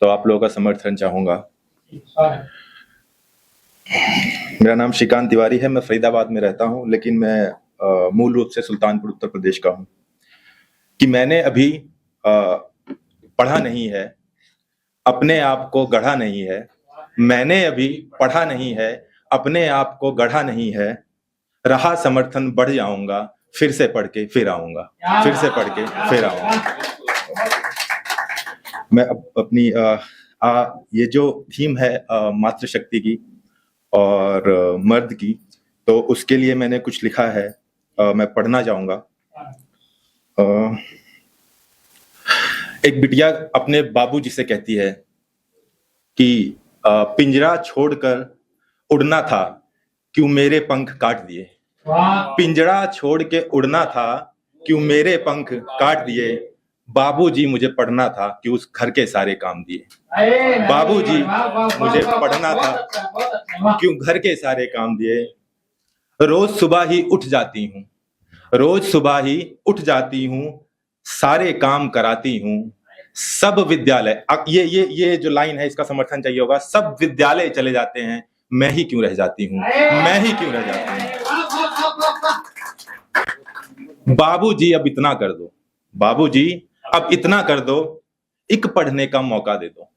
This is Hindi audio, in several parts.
तो आप लोगों का समर्थन चाहूंगा। मेरा नाम श्रीकांत तिवारी है, मैं फरीदाबाद में रहता हूं, लेकिन मैं मूल रूप से सुल्तानपुर उत्तर प्रदेश का हूं। कि मैंने अभी पढ़ा नहीं है, अपने आप को गढ़ा नहीं है। मैंने अभी पढ़ा नहीं है, अपने आप को गढ़ा नहीं है। रहा समर्थन बढ़ जाऊंगा, फिर से पढ़ के फिर आऊंगा, फिर से पढ़ के फिर आऊंगा। मैं अपनी ये जो थीम है मातृशक्ति की और मर्द की, तो उसके लिए मैंने कुछ लिखा है, मैं पढ़ना चाहूंगा। एक बिटिया अपने बाबूजी से कहती है कि पिंजरा छोड़कर उड़ना था, क्यों मेरे पंख काट दिए। पिंजरा छोड़ के उड़ना था, क्यों मेरे पंख काट दिए। बाबूजी मुझे पढ़ना था, क्यों उस घर के सारे काम दिए। बाबूजी मुझे पढ़ना था, क्यों घर के सारे काम दिए। रोज सुबह ही उठ जाती हूँ, रोज सुबह ही उठ जाती हूँ, सारे काम कराती हूँ। सब विद्यालय, ये जो लाइन है इसका समर्थन चाहिए होगा। सब विद्यालय चले जाते हैं, मैं ही क्यों रह जाती हूँ, मैं ही क्यों रह जाती हूँ। बाबूजी अब इतना कर दो, बाबूजी अब इतना कर दो, एक पढ़ने का मौका दे दो।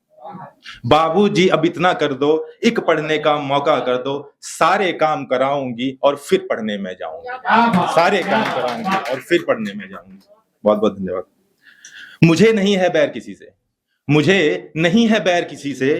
बाबूजी अब इतना कर दो, एक पढ़ने का मौका कर दो। सारे काम कराऊंगी और फिर पढ़ने में जाऊंगी, सारे काम कराऊंगी और फिर पढ़ने में जाऊंगी। बहुत बहुत धन्यवाद। मुझे नहीं है बैर किसी से, मुझे नहीं है बैर किसी से,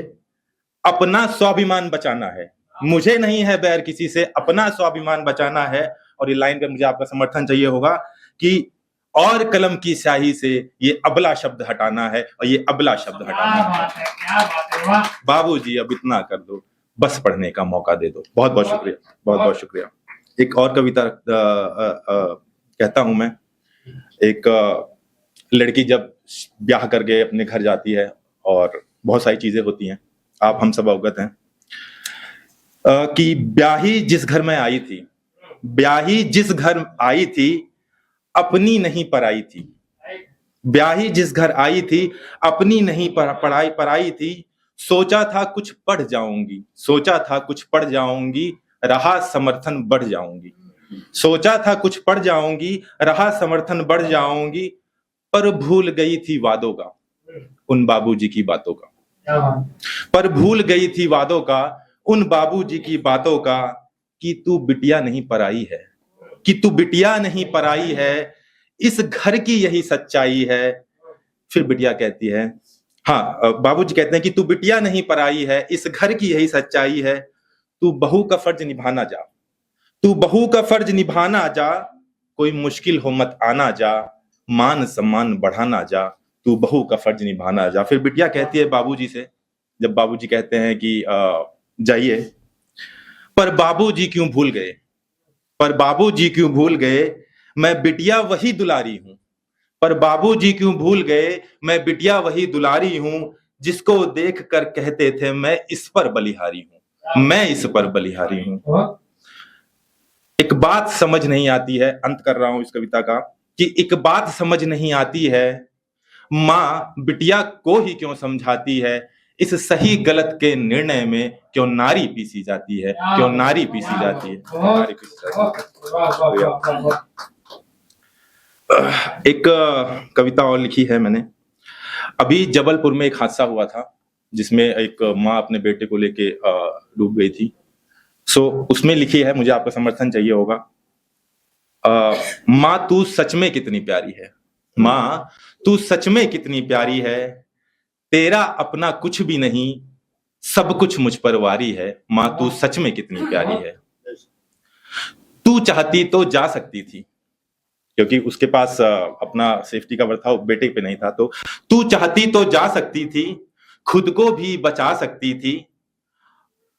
अपना स्वाभिमान बचाना है। मुझे नहीं है बैर किसी से, अपना स्वाभिमान बचाना है। और ये लाइन पे मुझे आपका समर्थन चाहिए होगा कि और कलम की स्याही से ये अबला शब्द हटाना है, और ये अबला शब्द हटाना है। बाबूजी अब इतना कर दो, बस पढ़ने का मौका दे दो। बहुत बहुत शुक्रिया, बहुत बहुत शुक्रिया। एक और कविता कहता हूं मैं। एक लड़की जब ब्याह करके अपने घर जाती है और बहुत सारी चीजें होती हैं, आप हम सब अवगत हैं कि ब्याही जिस घर में आई थी, ब्याही जिस घर आई थी, अपनी नहीं पराई थी। ब्याही जिस घर आई थी, अपनी नहीं पराई थी। सोचा था कुछ पढ़ जाऊंगी, सोचा था कुछ पढ़ जाऊंगी, रहा समर्थन बढ़ जाऊंगी। सोचा था कुछ पढ़ जाऊंगी, रहा समर्थन बढ़ जाऊंगी। पर भूल गई थी वादों का, उन बाबूजी की बातों का। पर भूल गई थी वादों का, उन बाबूजी की बातों का, कि तू बिटिया नहीं पराई है, कि तू बिटिया नहीं पराई है, इस घर की यही सच्चाई है। फिर बिटिया कहती है, हाँ, बाबूजी कहते हैं कि तू बिटिया नहीं पराई है, इस घर की यही सच्चाई है। तू बहू का फर्ज निभाना जा, तू बहू का फर्ज निभाना जा, कोई मुश्किल हो मत आना जा, मान सम्मान बढ़ाना जा, तू बहू का फर्ज निभाना जा। फिर बिटिया कहती है बाबूजी से, जब बाबूजी कहते हैं कि जाइए, पर बाबूजी क्यों भूल गए, पर बाबूजी क्यों भूल गए, मैं बिटिया वही दुलारी हूं। पर बाबूजी क्यों भूल गए, मैं बिटिया वही दुलारी हूं, जिसको देख कर कहते थे मैं इस पर बलिहारी हूं, मैं इस पर बलिहारी हूं। एक बात समझ नहीं आती है, अंत कर रहा हूं इस कविता का, कि एक बात समझ नहीं आती है, मां बिटिया को ही क्यों समझाती है। इस सही गलत के निर्णय में क्यों नारी पीसी जाती है, क्यों नारी पीसी जाती है, नारी पीसी जाती है। एक कविता और लिखी है मैंने। अभी जबलपुर में एक हादसा हुआ था, जिसमें एक माँ अपने बेटे को लेके डूब गई थी। उसमें लिखी है, मुझे आपका समर्थन चाहिए होगा। माँ तू सच में कितनी प्यारी है, माँ तू सच में कितनी प्यारी है, तेरा अपना कुछ भी नहीं, सब कुछ मुझ पर वारी है। माँ तू सच में कितनी प्यारी है। तू चाहती तो जा सकती थी, क्योंकि उसके पास अपना सेफ्टी कवर था, बेटे पे नहीं था। तो तू चाहती तो जा सकती थी, खुद को भी बचा सकती थी,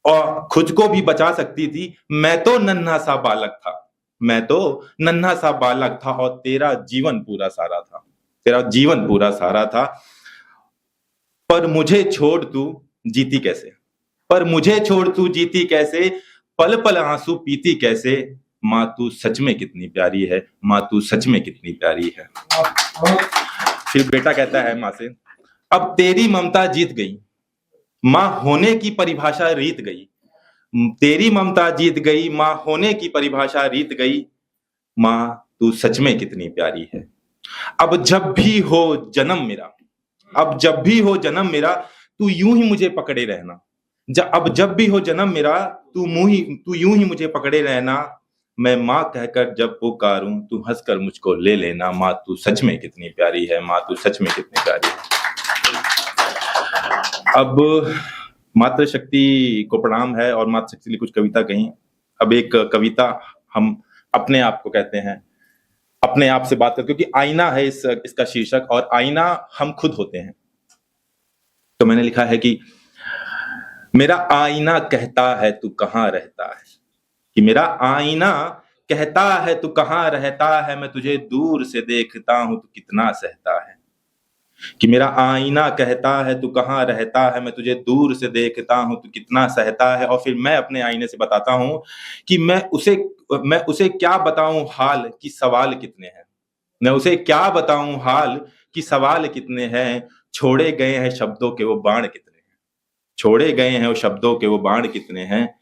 और खुद को भी बचा सकती थी। मैं तो नन्हा सा बालक था, मैं तो नन्हा सा बालक था, और तेरा जीवन पूरा सारा था, तेरा जीवन पूरा सारा था। पर मुझे छोड़ तू जीती कैसे, पर मुझे छोड़ तू जीती कैसे, पल पल आंसू पीती कैसे। माँ तू सच में कितनी प्यारी है, माँ तू सच में कितनी प्यारी है। फिर बेटा कहता है माँ से, अब तेरी ममता जीत गई, मां होने की परिभाषा रीत गई। तेरी ममता जीत गई, मां होने की परिभाषा रीत गई। मां तू सच में कितनी प्यारी है। अब जब भी हो जन्म मेरा, अब जब भी हो जन्म मेरा, तू यूं ही मुझे पकड़े रहना। अब जब भी हो जन्म मेरा, तू यूं ही मुझे पकड़े रहना। मैं माँ कहकर जब पुकारूं, तू हंसकर मुझको ले लेना। माँ तू सच में कितनी प्यारी है, माँ तू सच में कितनी प्यारी है। अब मातृशक्ति को प्रणाम है और मातृशक्ति ने कुछ कविता कही। अब एक कविता हम अपने आप को कहते हैं, अपने आप से बात कर, क्योंकि आईना है इसका शीर्षक, और आईना हम खुद होते हैं। तो मैंने लिखा है कि मेरा आईना कहता है तू कहाँ रहता है, कि मेरा आईना कहता है तू कहाँ रहता है, मैं तुझे दूर से देखता हूं तू कितना सहता है। कि मेरा आईना कहता है तू कहाँ रहता है, मैं तुझे दूर से देखता हूं तू कितना सहता है। और फिर मैं अपने आईने से बताता हूं कि मैं उसे क्या बताऊं हाल कि सवाल कितने हैं। मैं उसे क्या बताऊं हाल कि सवाल कितने हैं। छोड़े गए हैं शब्दों के वो बाण कितने हैं, छोड़े गए हैं वो शब्दों के वो बाण कितने हैं।